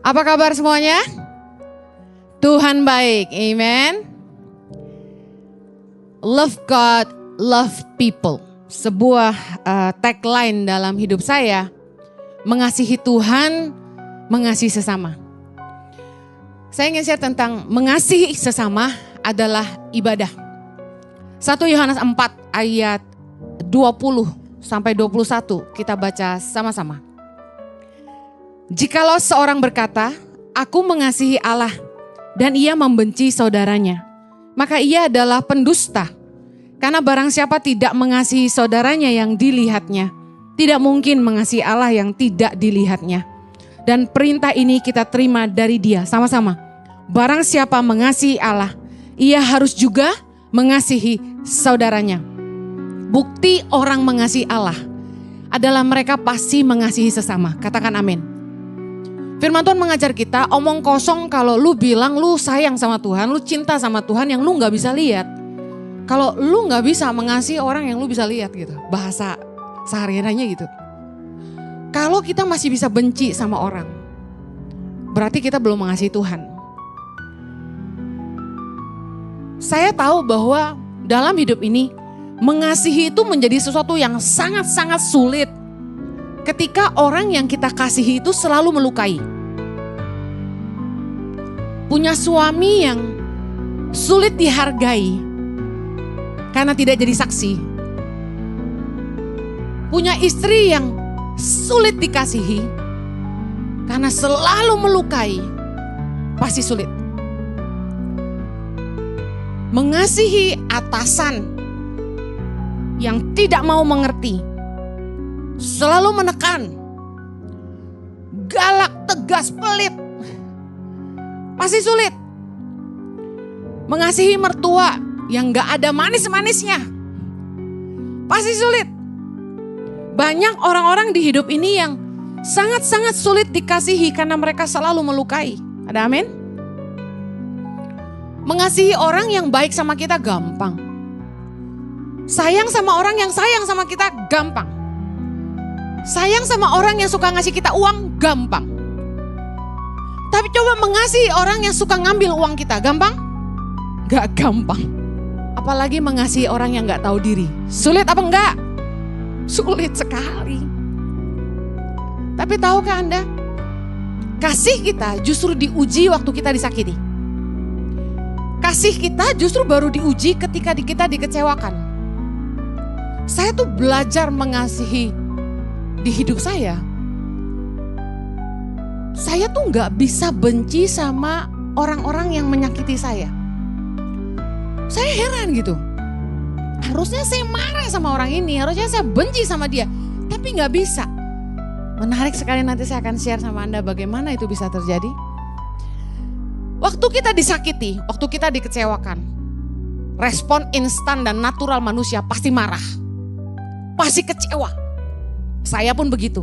Apa kabar semuanya? Tuhan baik, amen. Love God, love people. Sebuah tagline dalam hidup saya, mengasihi Tuhan, mengasihi sesama. Saya ingin share tentang mengasihi sesama adalah ibadah. 1 Yohanes 4 ayat 20 sampai 21 kita baca sama-sama. Jikalau seorang berkata, aku mengasihi Allah dan ia membenci saudaranya, maka ia adalah pendusta. Karena barang siapa tidak mengasihi saudaranya yang dilihatnya, tidak mungkin mengasihi Allah yang tidak dilihatnya. Dan perintah ini kita terima dari Dia sama-sama. Barang siapa mengasihi Allah, ia harus juga mengasihi saudaranya. Bukti orang mengasihi Allah adalah mereka pasti mengasihi sesama. Katakan amin. Firman Tuhan mengajar kita, omong kosong kalau lu bilang lu sayang sama Tuhan, lu cinta sama Tuhan yang lu gak bisa lihat. Kalau lu gak bisa mengasihi orang yang lu bisa lihat gitu, bahasa sehari-harinya gitu. Kalau kita masih bisa benci sama orang, berarti kita belum mengasihi Tuhan. Saya tahu bahwa dalam hidup ini, mengasihi itu menjadi sesuatu yang sangat-sangat sulit. Ketika orang yang kita kasihi itu selalu melukai. Punya suami yang sulit dihargai karena tidak jadi saksi. Punya istri yang sulit dikasihi karena selalu melukai, pasti sulit. Mengasihi atasan yang tidak mau mengerti, selalu menekan, galak, tegas, pelit, pasti sulit. Mengasihi mertua yang gak ada manis-manisnya, pasti sulit. Banyak orang-orang di hidup ini yang sangat-sangat sulit dikasihi karena mereka selalu melukai. Ada amin? Mengasihi orang yang baik sama kita gampang. Sayang sama orang yang sayang sama kita gampang. Sayang sama orang yang suka ngasih kita uang, gampang. Tapi coba mengasihi orang yang suka ngambil uang kita, gampang? Gak gampang. Apalagi mengasihi orang yang gak tahu diri. Sulit apa enggak? Sulit sekali. Tapi tahukah Anda? Kasih kita justru diuji waktu kita disakiti. Kasih kita justru baru diuji ketika kita dikecewakan. Saya tuh belajar mengasihi di hidup saya tuh gak bisa benci sama orang-orang yang menyakiti saya. Saya heran gitu. Harusnya saya marah sama orang ini, harusnya saya benci sama dia. Tapi gak bisa. Menarik sekali, nanti saya akan share sama Anda bagaimana itu bisa terjadi. Waktu kita disakiti, waktu kita dikecewakan, respon instan dan natural manusia pasti marah. Pasti kecewa. Saya pun begitu.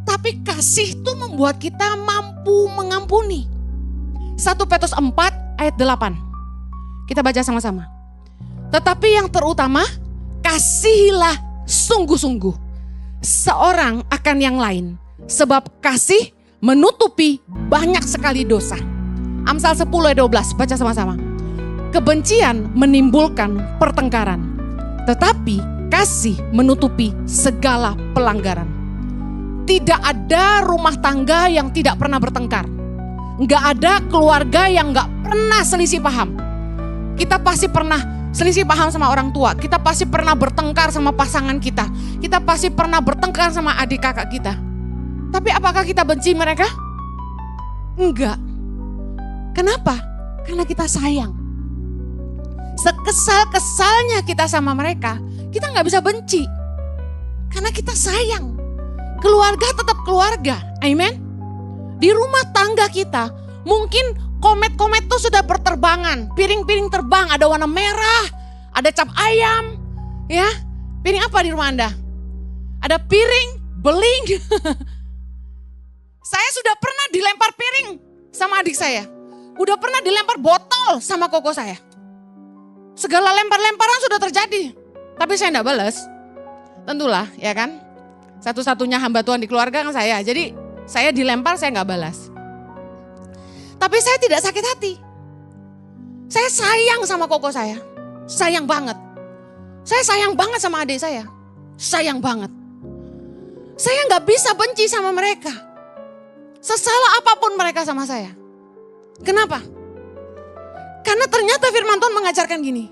Tapi kasih itu membuat kita mampu mengampuni. 1 Petrus 4 ayat 8. Kita baca sama-sama. Tetapi yang terutama, kasihilah sungguh-sungguh seorang akan yang lain. Sebab kasih menutupi banyak sekali dosa. Amsal 10 ayat 12, baca sama-sama. Kebencian menimbulkan pertengkaran, tetapi kasih menutupi segala pelanggaran. Tidak ada rumah tangga yang tidak pernah bertengkar. Nggak ada keluarga yang nggak pernah selisih paham. Kita pasti pernah selisih paham sama orang tua. Kita pasti pernah bertengkar sama pasangan kita. Kita pasti pernah bertengkar sama adik kakak kita. Tapi apakah kita benci mereka? Enggak. Kenapa? Karena kita sayang. Sekesal-kesalnya kita sama mereka, kita gak bisa benci. Karena kita sayang. Keluarga tetap keluarga. Amen. Di rumah tangga kita, mungkin komet-komet tuh sudah berterbangan. Piring-piring terbang, ada warna merah, ada cap ayam. Ya, piring apa di rumah Anda? Ada piring, beling. Saya sudah pernah dilempar piring sama adik saya. Udah pernah dilempar botol sama koko saya. Segala lempar-lemparan sudah terjadi. Tapi saya enggak balas. Tentulah ya kan. Satu-satunya hamba Tuhan di keluarga kan saya. Jadi Saya dilempar, saya gak balas. Tapi saya tidak sakit hati. Saya sayang sama koko saya. Sayang banget. Saya sayang banget sama adik saya. Sayang banget. Saya gak bisa benci sama mereka. Sesalah apapun mereka sama saya. Kenapa? Karena ternyata firman Tuhan mengajarkan gini.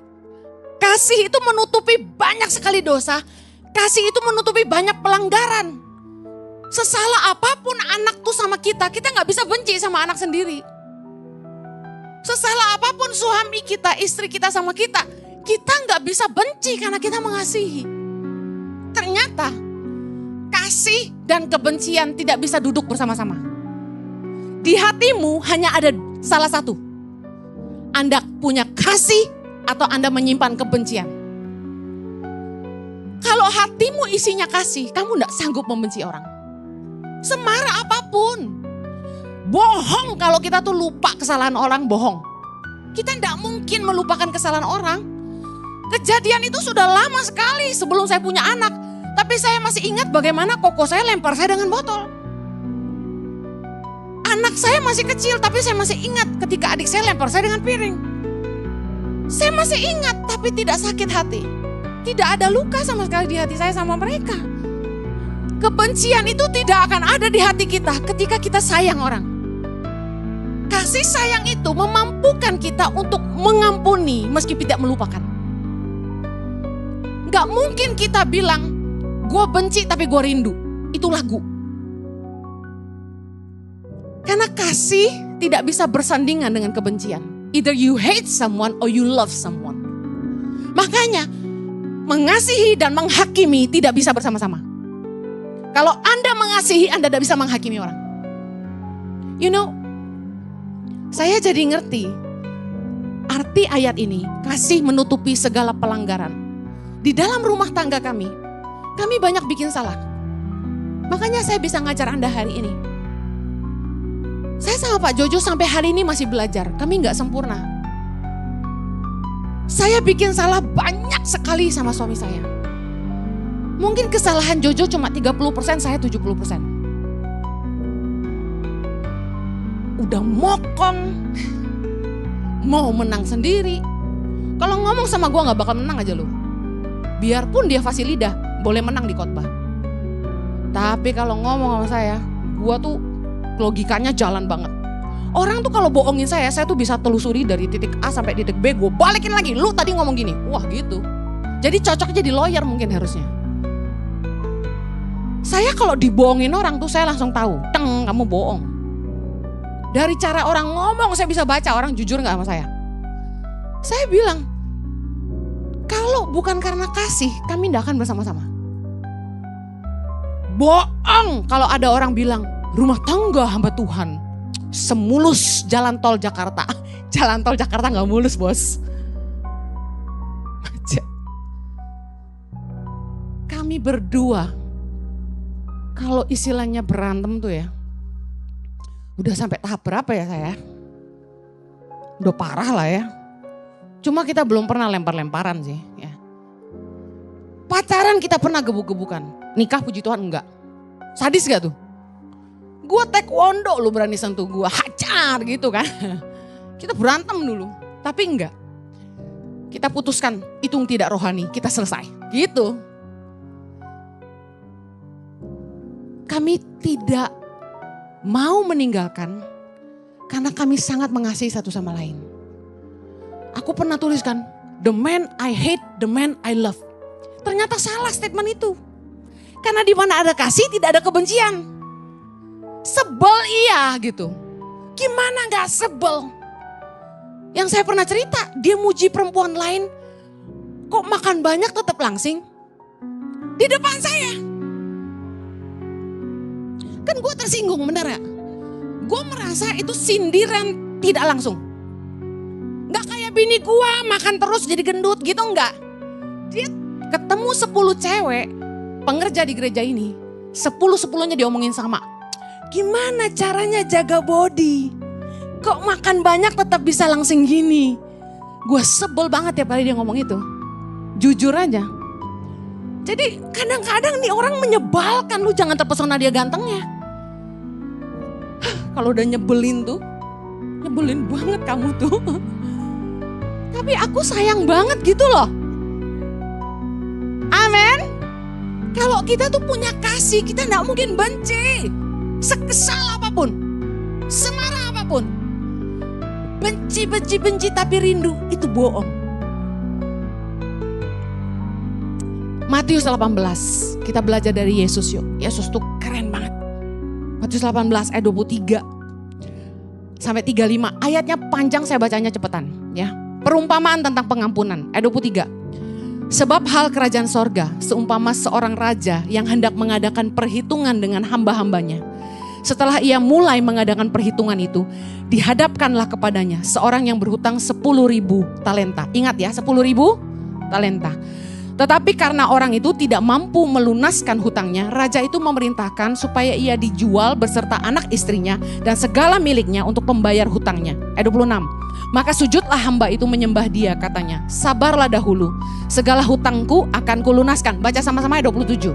Kasih itu menutupi banyak sekali dosa. Kasih itu menutupi banyak pelanggaran. Sesalah apapun anak tuh sama kita gak bisa benci sama anak sendiri. Sesalah apapun suami kita, istri kita sama kita gak bisa benci karena kita mengasihi. Ternyata kasih dan kebencian tidak bisa duduk bersama-sama. Di hatimu hanya ada salah satu. Anda punya kasih atau Anda menyimpan kebencian. Kalau hatimu isinya kasih, kamu gak sanggup membenci orang. Semarah apapun. Bohong kalau kita tuh lupa kesalahan orang, bohong. Kita gak mungkin melupakan kesalahan orang. Kejadian itu sudah lama sekali sebelum saya punya anak. Tapi saya masih ingat bagaimana koko saya lempar saya dengan botol. Anak saya masih kecil tapi saya masih ingat ketika adik saya lempar saya dengan piring. Saya masih ingat tapi tidak sakit hati. Tidak ada luka sama sekali di hati saya sama mereka. Kebencian itu tidak akan ada di hati kita ketika kita sayang orang. Kasih sayang itu memampukan kita untuk mengampuni meski tidak melupakan. Gak mungkin kita bilang, gue benci tapi gue rindu. Itu lagu. Karena kasih tidak bisa bersandingan dengan kebencian. Either you hate someone or you love someone. Makanya mengasihi dan menghakimi tidak bisa bersama-sama. Kalau Anda mengasihi, Anda tidak bisa menghakimi orang. You know, saya jadi ngerti arti ayat ini, kasih menutupi segala pelanggaran. Di dalam rumah tangga kami banyak bikin salah. Makanya saya bisa ngajar Anda hari ini. Saya sama Pak Jojo sampai hari ini masih belajar, kami gak sempurna. Saya bikin salah banyak sekali sama suami saya. Mungkin kesalahan Jojo cuma 30%, saya 70%. Udah mokong, mau menang sendiri. Kalau ngomong sama gue gak bakal menang aja loh. Biarpun dia fasih lidah, boleh menang di khotbah. Tapi kalau ngomong sama saya, gue tuh logikanya jalan banget. Orang tuh kalau bohongin saya tuh bisa telusuri dari titik A sampai titik B, gue balikin lagi, lu tadi ngomong gini, wah gitu. Jadi cocok jadi lawyer mungkin harusnya. Saya kalau dibohongin orang tuh saya langsung tahu, teng kamu bohong. Dari cara orang ngomong saya bisa baca orang jujur gak sama saya. Saya bilang, kalau bukan karena kasih kami gak akan bersama-sama. Bohong kalau ada orang bilang, rumah tangga hamba Tuhan semulus jalan tol Jakarta. Jalan tol Jakarta gak mulus bos. Kami berdua kalau istilahnya berantem tuh ya, udah sampai tahap berapa ya saya? Udah parah lah ya. Cuma kita belum pernah lempar-lemparan sih ya. Pacaran kita pernah gebuk-gebukan. Nikah puji Tuhan enggak. Sadis gak tuh? Gue taekwondo lu berani sentuh gue, hajar gitu kan. Kita berantem dulu, tapi enggak. Kita putuskan itu tidak rohani, kita selesai gitu. Kami tidak mau meninggalkan karena kami sangat mengasihi satu sama lain. Aku pernah tuliskan, the man I hate, the man I love. Ternyata salah statement itu. Karena di mana ada kasih tidak ada kebencian. Sebel iya gitu. Gimana gak sebel? Yang saya pernah cerita, dia muji perempuan lain. Kok makan banyak tetap langsing? Di depan saya. Kan gue tersinggung bener ya. Gue merasa itu sindiran tidak langsung. Gak kayak bini gue makan terus jadi gendut gitu enggak. Dia ketemu 10 cewek pengerja di gereja ini. 10-10nya diomongin sama. Gimana caranya jaga body? Kok makan banyak tetap bisa langsing gini? Gue sebel banget tiap kali dia ngomong itu. Jujur aja. Jadi kadang-kadang nih orang menyebalkan, lu jangan terpesona dia gantengnya. kalau udah nyebelin tuh. Nyebelin banget kamu tuh. Tapi aku sayang banget gitu loh. Amin. Kalau kita tuh punya kasih, kita gak mungkin benci. Sekesal apapun, semarah apapun. Benci tapi rindu, itu bohong. Matius 18, kita belajar dari Yesus yuk. Yesus tuh keren banget. Matius 18 ayat 23 sampai 35. Ayatnya panjang, saya bacanya cepetan ya. Perumpamaan tentang pengampunan ayat 23. Sebab hal kerajaan sorga seumpama seorang raja yang hendak mengadakan perhitungan dengan hamba-hambanya. Setelah ia mulai mengadakan perhitungan itu, dihadapkanlah kepadanya seorang yang berhutang 10.000 talenta. Ingat ya, 10.000 talenta. Tetapi karena orang itu tidak mampu melunaskan hutangnya, raja itu memerintahkan supaya ia dijual beserta anak istrinya dan segala miliknya untuk pembayar hutangnya. Ayat 26. Maka sujudlah hamba itu menyembah dia, katanya, sabarlah dahulu, segala hutangku akan kulunaskan. Baca sama-sama ayat 27.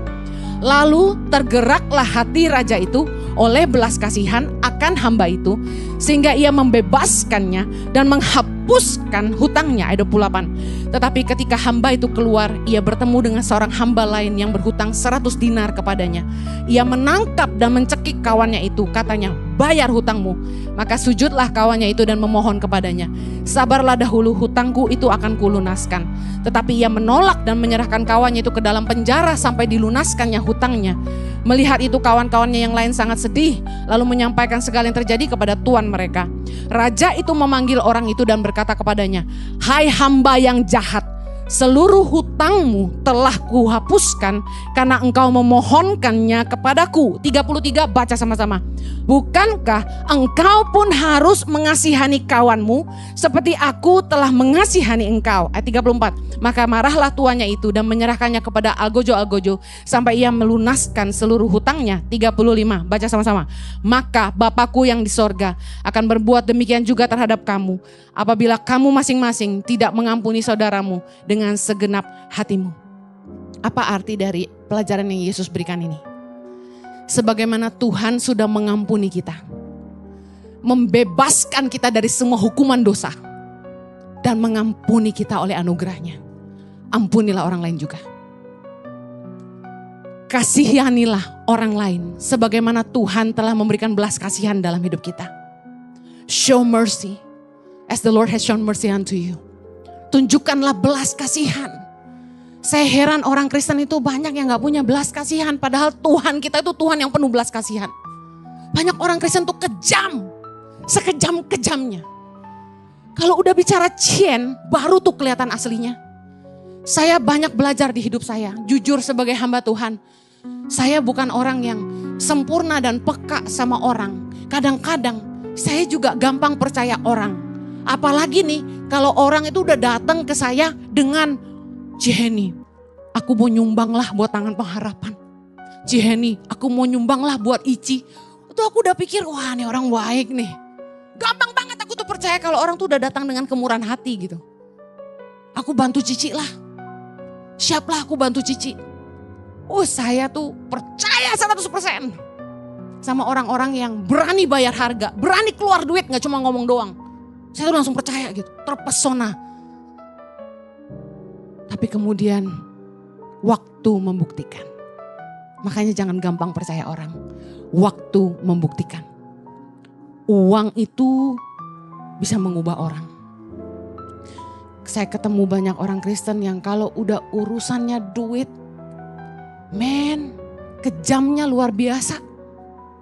Lalu tergeraklah hati raja itu oleh belas kasihan akan hamba itu, sehingga ia membebaskannya dan menghapuskan hutangnya. Ayat 28. Tetapi ketika hamba itu keluar, ia bertemu dengan seorang hamba lain yang berhutang 100 dinar kepadanya. Ia menangkap dan mencekik kawannya itu, katanya, bayar hutangmu. Maka sujudlah kawannya itu dan memohon kepadanya, sabarlah dahulu, hutangku itu akan kulunaskan. Tetapi ia menolak dan menyerahkan kawannya itu ke dalam penjara sampai dilunaskannya hutangnya. Melihat itu kawan-kawannya yang lain sangat sedih, lalu menyampaikan segala yang terjadi kepada tuan mereka. Raja itu memanggil orang itu dan berkata kepadanya, hai hamba yang jahat, seluruh hutangmu telah kuhapuskan karena engkau memohonkannya kepadaku. 33, baca sama-sama. Bukankah engkau pun harus mengasihani kawanmu seperti aku telah mengasihani engkau? Ayat 34. Maka marahlah tuannya itu dan menyerahkannya kepada algojo-algojo sampai ia melunaskan seluruh hutangnya. 35, baca sama-sama. Maka Bapakku yang di sorga akan berbuat demikian juga terhadap kamu, apabila kamu masing-masing tidak mengampuni saudaramu dengan segenap hatimu. Apa arti dari pelajaran yang Yesus berikan ini? Sebagaimana Tuhan sudah mengampuni kita, membebaskan kita dari semua hukuman dosa, dan mengampuni kita oleh anugerahnya, ampunilah orang lain juga. Kasihanilah orang lain sebagaimana Tuhan telah memberikan belas kasihan dalam hidup kita. Show mercy as the Lord has shown mercy unto you. Tunjukkanlah belas kasihan. Saya heran orang Kristen itu banyak yang gak punya belas kasihan. Padahal Tuhan kita itu Tuhan yang penuh belas kasihan. Banyak orang Kristen tuh kejam. Sekejam-kejamnya. Kalau udah bicara cien, baru tuh kelihatan aslinya. Saya banyak belajar di hidup saya. Jujur sebagai hamba Tuhan. Saya bukan orang yang sempurna dan peka sama orang. Kadang-kadang saya juga gampang percaya orang. Apalagi nih kalau orang itu udah datang ke saya dengan, Ciheni, aku mau nyumbang lah buat tangan pengharapan. Ciheni, aku mau nyumbang lah buat Ici. Itu aku udah pikir, wah ini orang baik nih. Gampang banget aku tuh percaya kalau orang tuh udah datang dengan kemurahan hati gitu. Aku bantu Cici lah. Siaplah aku bantu Cici. Oh saya tuh percaya 100% sama orang-orang yang berani bayar harga. Berani keluar duit, gak cuma ngomong doang. Saya tuh langsung percaya gitu, terpesona. Tapi kemudian waktu membuktikan. Makanya jangan gampang percaya orang. Waktu membuktikan. Uang itu bisa mengubah orang. Saya ketemu banyak orang Kristen yang kalau udah urusannya duit, kejamnya luar biasa.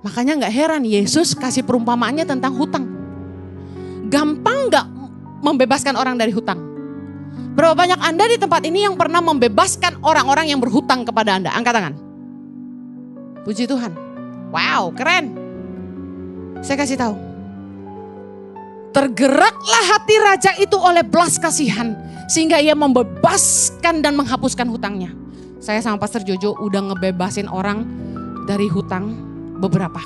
Makanya gak heran Yesus kasih perumpamaannya tentang hutang. Gampang gak membebaskan orang dari hutang? Berapa banyak Anda di tempat ini yang pernah membebaskan orang-orang yang berhutang kepada Anda? Angkat tangan. Puji Tuhan. Wow, keren. Saya kasih tahu. Tergeraklah hati raja itu oleh belas kasihan, sehingga ia membebaskan dan menghapuskan hutangnya. Saya sama Pastor Jojo udah ngebebasin orang dari hutang beberapa.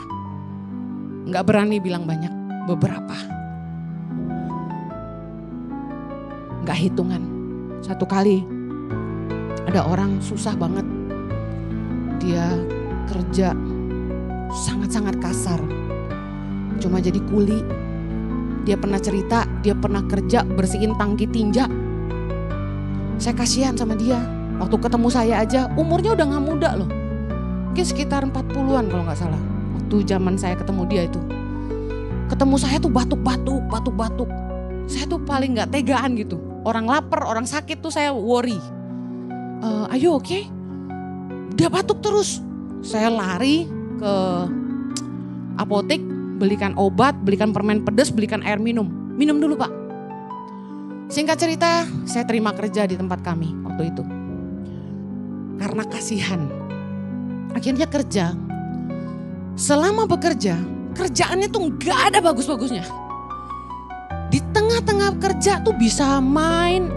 Nggak berani bilang banyak, beberapa. Nggak hitungan. Satu kali ada orang susah banget. Dia kerja sangat-sangat kasar. cuma jadi kuli. Dia pernah cerita, dia pernah kerja bersihin tangki tinja. Saya kasihan sama dia. Waktu ketemu saya aja, umurnya udah gak muda loh. Mungkin sekitar 40-an kalau gak salah. Waktu zaman saya ketemu dia itu. Ketemu saya tuh batuk-batuk. Saya tuh paling gak tegaan gitu. Orang lapar, orang sakit tuh saya worry. Are you okay? Dia batuk terus. Saya lari ke apotek, belikan obat, belikan permen pedas, belikan air minum. Minum dulu Pak. Singkat cerita, saya terima kerja di tempat kami waktu itu. Karena kasihan. Akhirnya kerja. Selama bekerja, kerjaannya tuh gak ada bagus-bagusnya. Di tengah-tengah kerja tuh bisa main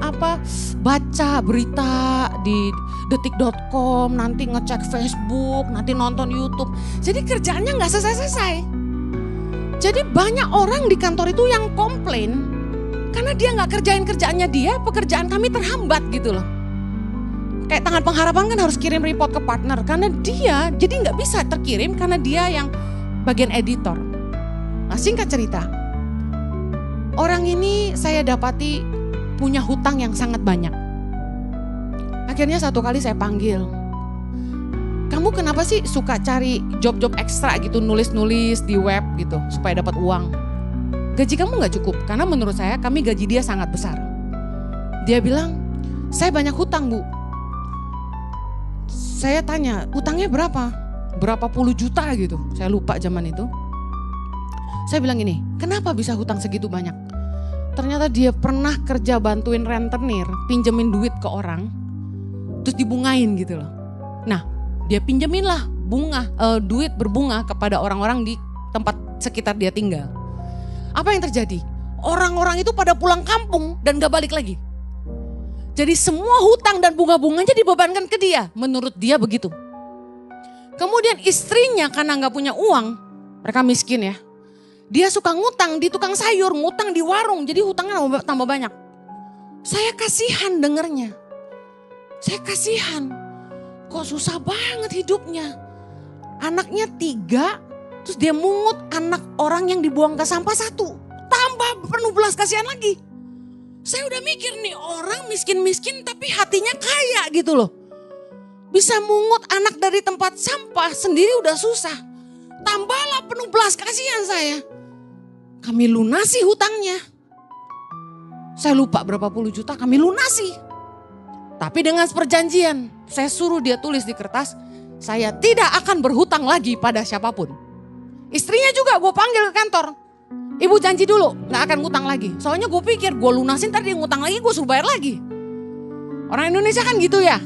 baca berita di detik.com, nanti ngecek Facebook, nanti nonton YouTube. Jadi kerjaannya gak selesai-selesai. Jadi banyak orang di kantor itu yang komplain karena dia gak kerjain kerjaannya dia, pekerjaan kami terhambat gitu loh. Kayak Tangan Pengharapan kan harus kirim report ke partner karena dia jadi gak bisa terkirim karena dia yang bagian editor. Nah singkat cerita, orang ini saya dapati punya hutang yang sangat banyak. Akhirnya satu kali saya panggil. Kamu kenapa sih suka cari job-job ekstra gitu, nulis-nulis di web gitu supaya dapat uang? Gaji kamu gak cukup karena menurut saya kami gaji dia sangat besar. Dia bilang, saya banyak hutang Bu. Saya tanya, hutangnya berapa? Berapa puluh juta gitu, saya lupa zaman itu. Saya bilang gini, kenapa bisa hutang segitu banyak? Ternyata dia pernah kerja bantuin rentenir, pinjemin duit ke orang, terus dibungain gitu loh. Nah, dia pinjemin lah duit berbunga kepada orang-orang di tempat sekitar dia tinggal. Apa yang terjadi? Orang-orang itu pada pulang kampung dan gak balik lagi. Jadi semua hutang dan bunga-bunganya dibebankan ke dia, menurut dia begitu. Kemudian istrinya karena gak punya uang, mereka miskin ya. Dia suka ngutang di tukang sayur, ngutang di warung, jadi hutangnya tambah banyak. Saya kasihan dengernya. Saya kasihan, kok susah banget hidupnya. Anaknya 3, terus dia mungut anak orang yang dibuang ke sampah 1. Tambah penuh belas kasihan lagi. Saya udah mikir nih orang miskin-miskin tapi hatinya kaya gitu loh. Bisa mungut anak dari tempat sampah sendiri udah susah. Tambahlah penuh belas kasihan saya. Kami lunasi hutangnya. Saya lupa berapa puluh juta kami lunasi. Tapi dengan perjanjian, saya suruh dia tulis di kertas, saya tidak akan berhutang lagi pada siapapun. Istrinya juga gue panggil ke kantor. Ibu janji dulu gak akan ngutang lagi. Soalnya gue pikir gue lunasin ntar dia ngutang lagi gue suruh bayar lagi. Orang Indonesia kan gitu ya.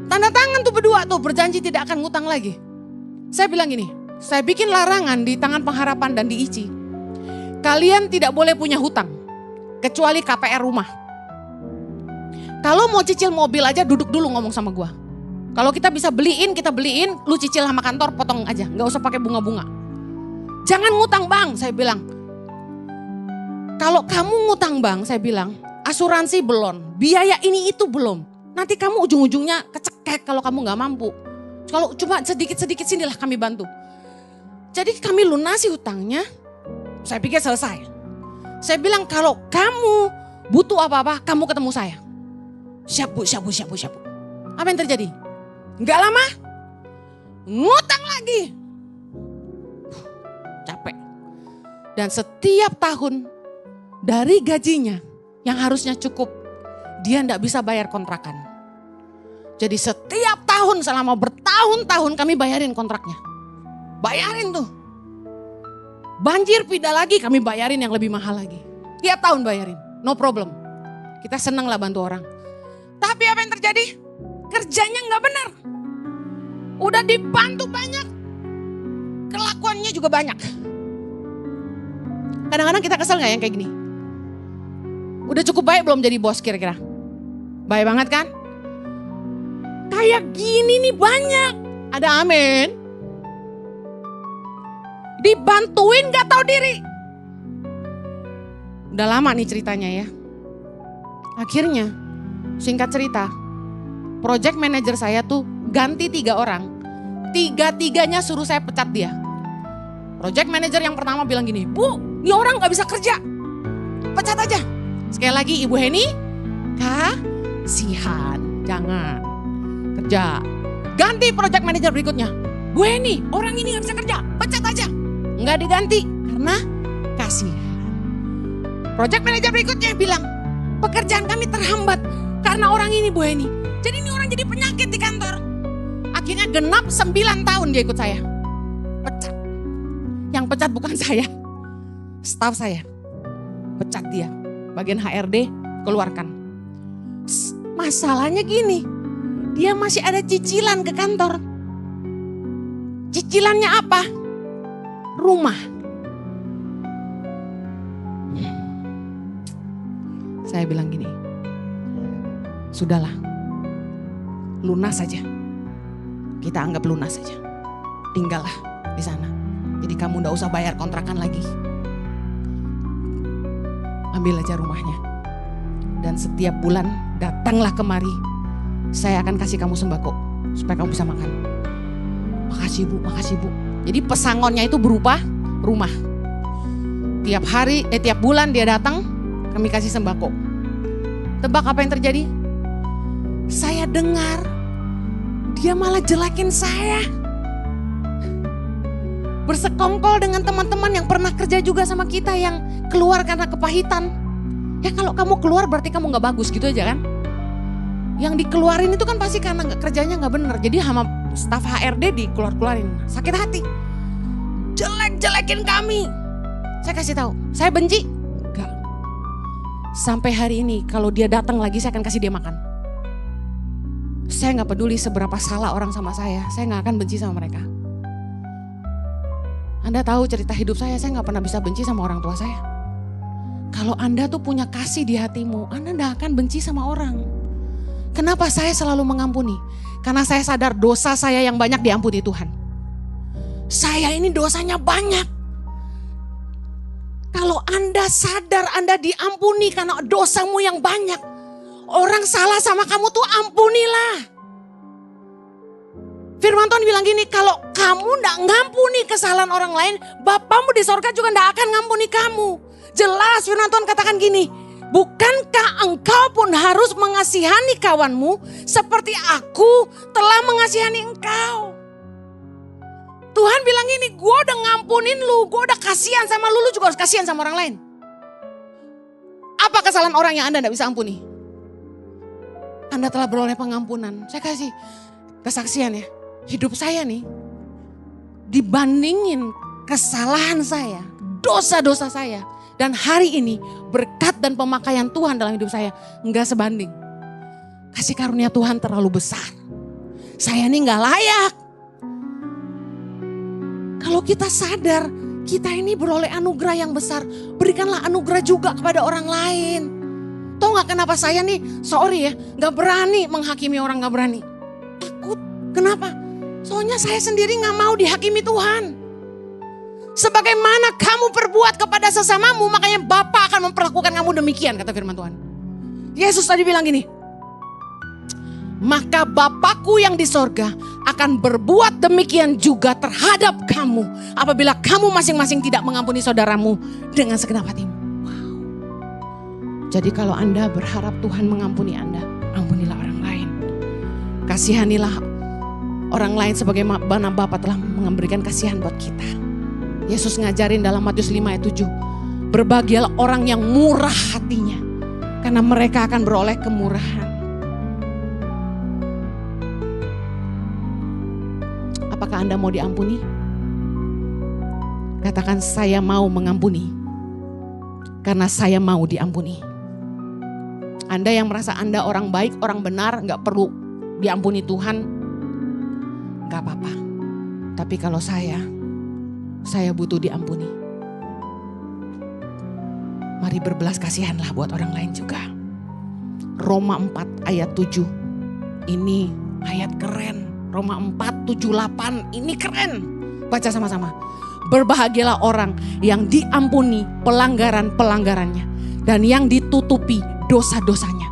Tanda tangan tuh berdua tuh berjanji tidak akan ngutang lagi. Saya bilang gini, saya bikin larangan di Tangan Pengharapan dan di ICI. Kalian tidak boleh punya hutang. Kecuali KPR rumah. Kalau mau cicil mobil aja duduk dulu ngomong sama gue. Kalau kita bisa beliin, kita beliin. Lu cicil sama kantor potong aja. Gak usah pakai bunga-bunga. Jangan ngutang bang, saya bilang. Kalau kamu ngutang bang, saya bilang, asuransi belum, biaya ini itu belum. Nanti kamu ujung-ujungnya kecekek kalau kamu gak mampu. Kalau cuma sedikit-sedikit sinilah kami bantu. Jadi kami lunasi hutangnya, saya pikir selesai. Saya bilang kalau kamu butuh apa-apa, kamu ketemu saya. Siap bu. Apa yang terjadi? Gak lama, ngutang lagi. Capek. Dan setiap tahun dari gajinya yang harusnya cukup, dia enggak bisa bayar kontrakan. Jadi setiap tahun selama bertahun-tahun kami bayarin kontraknya. Bayarin tuh. Banjir pindah lagi kami bayarin yang lebih mahal lagi. Tiap tahun bayarin, no problem. Kita senang lah bantu orang. Tapi apa yang terjadi? Kerjanya enggak benar. Udah dibantu banyak, kelakuannya juga banyak. Kadang-kadang kita kesel gak yang kayak gini? Udah cukup baik belum jadi bos kira-kira? Baik banget kan? Kayak gini nih banyak. Ada amin. Dibantuin gak tahu diri. Udah lama nih ceritanya ya. Akhirnya singkat cerita, project manager saya tuh ganti 3 orang. 3-3-nya suruh saya pecat dia. Project manager yang pertama bilang gini, Bu, ini orang gak bisa kerja. Pecat aja. Sekali lagi Ibu Heni, kasihan, jangan kerja. Ganti project manager berikutnya. Bu Heni, orang ini gak bisa kerja, pecat aja. Nggak diganti karena kasihan. Project manager berikutnya bilang, pekerjaan kami terhambat karena orang ini Bu Heni. Jadi ini orang jadi penyakit di kantor. Akhirnya genap 9 tahun dia ikut saya. Pecat. Yang pecat bukan saya, staf saya. Pecat dia. Bagian HRD keluarkan. Masalahnya gini, dia masih ada cicilan ke kantor. Cicilannya apa? Rumah. Saya bilang gini, sudahlah, lunas saja. Kita anggap lunas saja. Tinggallah di sana. Jadi kamu gak usah bayar kontrakan lagi. Ambil aja rumahnya. Dan setiap bulan datanglah kemari. Saya akan kasih kamu sembako supaya kamu bisa makan. Makasih Bu, makasih Bu. Jadi pesangonnya itu berupa rumah. Tiap hari, tiap bulan dia datang, kami kasih sembako. Tebak apa yang terjadi? Saya dengar dia malah jelekin saya. Bersekongkol dengan teman-teman yang pernah kerja juga sama kita yang keluar karena kepahitan. Ya kalau kamu keluar berarti kamu gak bagus gitu aja kan. Yang dikeluarin itu kan pasti karena kerjanya gak bener. Jadi sama staf HRD dikeluarin. Sakit hati. Jelek-jelekin kami. Saya kasih tahu, saya benci. Enggak. Sampai hari ini kalau dia datang lagi saya akan kasih dia makan. Saya gak peduli seberapa salah orang sama saya gak akan benci sama mereka. Anda tahu cerita hidup saya gak pernah bisa benci sama orang tua saya. Kalau Anda tuh punya kasih di hatimu, Anda gak akan benci sama orang. Kenapa saya selalu mengampuni? Karena saya sadar dosa saya yang banyak diampuni Tuhan. Saya ini dosanya banyak. Kalau Anda sadar Anda diampuni karena dosamu yang banyak. Orang salah sama kamu tuh ampunilah. Firman Tuhan bilang gini, kalau kamu gak ngampuni kesalahan orang lain, Bapamu di sorga juga gak akan ngampuni kamu. Jelas firman Tuhan katakan gini, bukankah engkau pun harus mengasihani kawanmu seperti aku telah mengasihani engkau. Tuhan bilang gini, gue udah ngampunin lu, gue udah kasihan sama lu, lu juga harus kasihan sama orang lain. Apa kesalahan orang yang Anda gak bisa ampuni? Anda telah beroleh pengampunan. Saya kasih kesaksian ya. Hidup saya nih dibandingin kesalahan saya, dosa-dosa saya. Dan hari ini berkat dan pemakaian Tuhan dalam hidup saya enggak sebanding. Kasih karunia Tuhan terlalu besar. Saya ini enggak layak. Kalau kita sadar kita ini beroleh anugerah yang besar, berikanlah anugerah juga kepada orang lain. Tahu gak kenapa saya nih, sorry ya, gak berani menghakimi orang, gak berani. Takut, kenapa? Soalnya saya sendiri gak mau dihakimi Tuhan. Sebagaimana kamu perbuat kepada sesamamu, makanya Bapa akan memperlakukan kamu demikian, kata firman Tuhan. Yesus tadi bilang gini, maka Bapakku yang di sorga akan berbuat demikian juga terhadap kamu. Apabila kamu masing-masing tidak mengampuni saudaramu dengan segenap hatimu. Wow. Jadi kalau Anda berharap Tuhan mengampuni Anda, ampunilah orang lain. Kasihanilah orang lain sebagaimana Bapa telah memberikan kasihan buat kita. Yesus ngajarin dalam Matius 5 ayat 7. Berbahagialah orang yang murah hatinya, karena mereka akan beroleh kemurahan. Apakah Anda mau diampuni? Katakan, saya mau mengampuni, karena saya mau diampuni. Anda yang merasa Anda orang baik, orang benar, gak perlu diampuni Tuhan, gak apa-apa. Tapi kalau saya butuh diampuni. Mari berbelas kasihanlah buat orang lain juga. Roma 4 ayat 7. Ini ayat keren. Roma 4, 7, 8. Ini keren. Baca sama-sama. Berbahagialah orang yang diampuni pelanggaran-pelanggarannya dan yang ditutupi dosa-dosanya.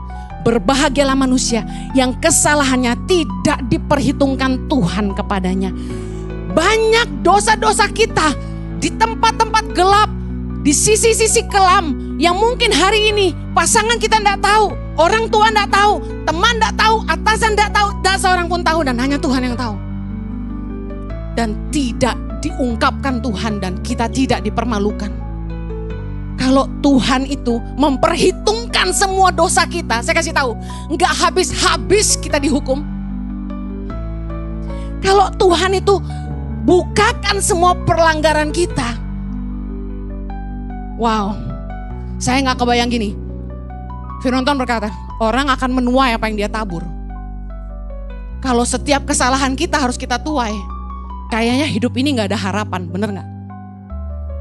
Berbahagialah manusia yang kesalahannya tidak diperhitungkan Tuhan kepadanya. Banyak dosa-dosa kita di tempat-tempat gelap, di sisi-sisi kelam yang mungkin hari ini pasangan kita tidak tahu, orang tua tidak tahu, teman tidak tahu, atasan tidak tahu, tidak seorang pun tahu dan hanya Tuhan yang tahu. Dan tidak diungkapkan Tuhan dan kita tidak dipermalukan. Kalau Tuhan itu memperhitungkan semua dosa kita, saya kasih tahu, nggak habis-habis kita dihukum. Kalau Tuhan itu bukakan semua pelanggaran kita, wow, saya nggak kebayang gini. Firman Tuhan berkata, orang akan menuai apa yang dia tabur. Kalau setiap kesalahan kita harus kita tuai, kayaknya hidup ini nggak ada harapan, bener nggak?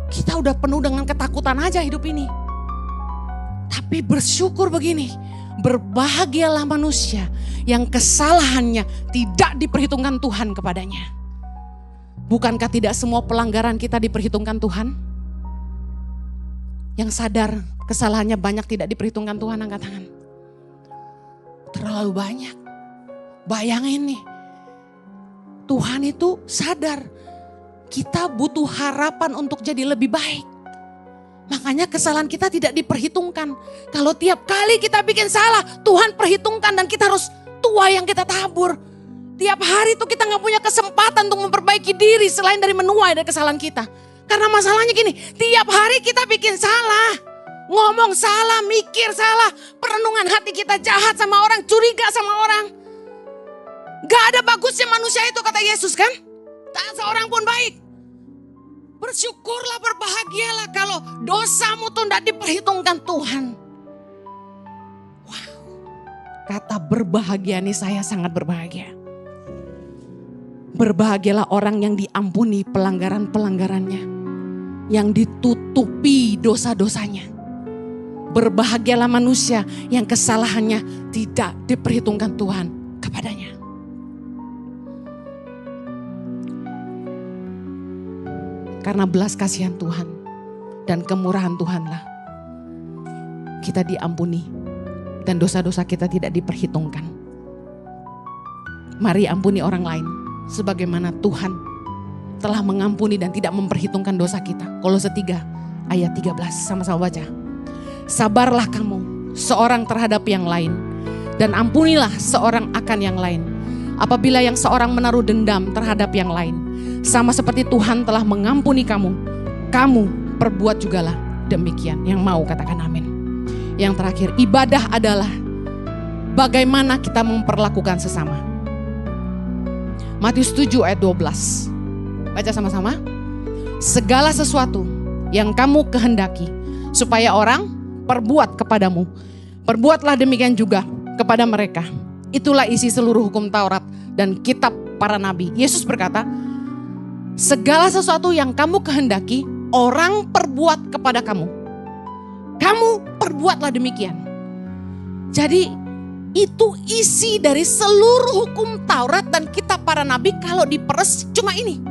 Kita udah penuh dengan ketakutan aja hidup ini. Tapi bersyukur begini, berbahagialah manusia yang kesalahannya tidak diperhitungkan Tuhan kepadanya. Bukankah tidak semua pelanggaran kita diperhitungkan Tuhan? Yang sadar kesalahannya banyak tidak diperhitungkan Tuhan, angkat tangan. Terlalu banyak. Bayangin nih, Tuhan itu sadar kita butuh harapan untuk jadi lebih baik. Makanya kesalahan kita tidak diperhitungkan. Kalau tiap kali kita bikin salah, Tuhan perhitungkan dan kita harus tuai yang kita tabur. Tiap hari itu kita gak punya kesempatan untuk memperbaiki diri selain dari menuai dari kesalahan kita. Karena masalahnya gini, tiap hari kita bikin salah. Ngomong salah, mikir salah, perenungan hati kita jahat sama orang, curiga sama orang. Gak ada bagusnya manusia itu kata Yesus kan? Tak seorang pun baik. Bersyukurlah, berbahagialah kalau dosamu tuh tidak diperhitungkan Tuhan. Wow. Kata berbahagia ini saya sangat berbahagia. Berbahagialah orang yang diampuni pelanggaran-pelanggarannya. Yang ditutupi dosa-dosanya. Berbahagialah manusia yang kesalahannya tidak diperhitungkan Tuhan kepadanya. Karena belas kasihan Tuhan dan kemurahan Tuhanlah kita diampuni dan dosa-dosa kita tidak diperhitungkan. Mari ampuni orang lain sebagaimana Tuhan telah mengampuni dan tidak memperhitungkan dosa kita. Kolose 3 ayat 13, sama-sama baca. Sabarlah kamu seorang terhadap yang lain dan ampunilah seorang akan yang lain. Apabila yang seorang menaruh dendam terhadap yang lain, sama seperti Tuhan telah mengampuni kamu, kamu perbuat jugalah demikian. Yang mau katakan amin. Yang terakhir, ibadah adalah bagaimana kita memperlakukan sesama. Matius 7 ayat 12. Baca sama-sama. Segala sesuatu yang kamu kehendaki supaya orang perbuat kepadamu, perbuatlah demikian juga kepada mereka. Itulah isi seluruh hukum Taurat dan kitab para nabi. Yesus berkata, segala sesuatu yang kamu kehendaki orang perbuat kepada kamu, kamu perbuatlah demikian. Jadi itu isi dari seluruh hukum Taurat dan kitab para nabi. Kalau diperes cuma ini.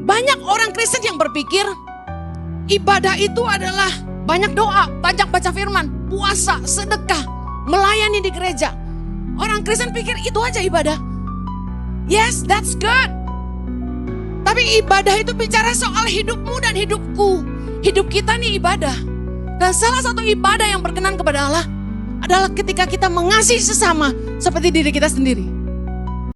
Banyak orang Kristen yang berpikir ibadah itu adalah banyak doa, banyak baca firman, puasa, sedekah, melayani di gereja. Orang Kristen pikir itu aja ibadah. Yes, that's good. Tapi ibadah itu bicara soal hidupmu dan hidupku. Hidup kita nih ibadah. Dan salah satu ibadah yang berkenan kepada Allah adalah ketika kita mengasihi sesama seperti diri kita sendiri.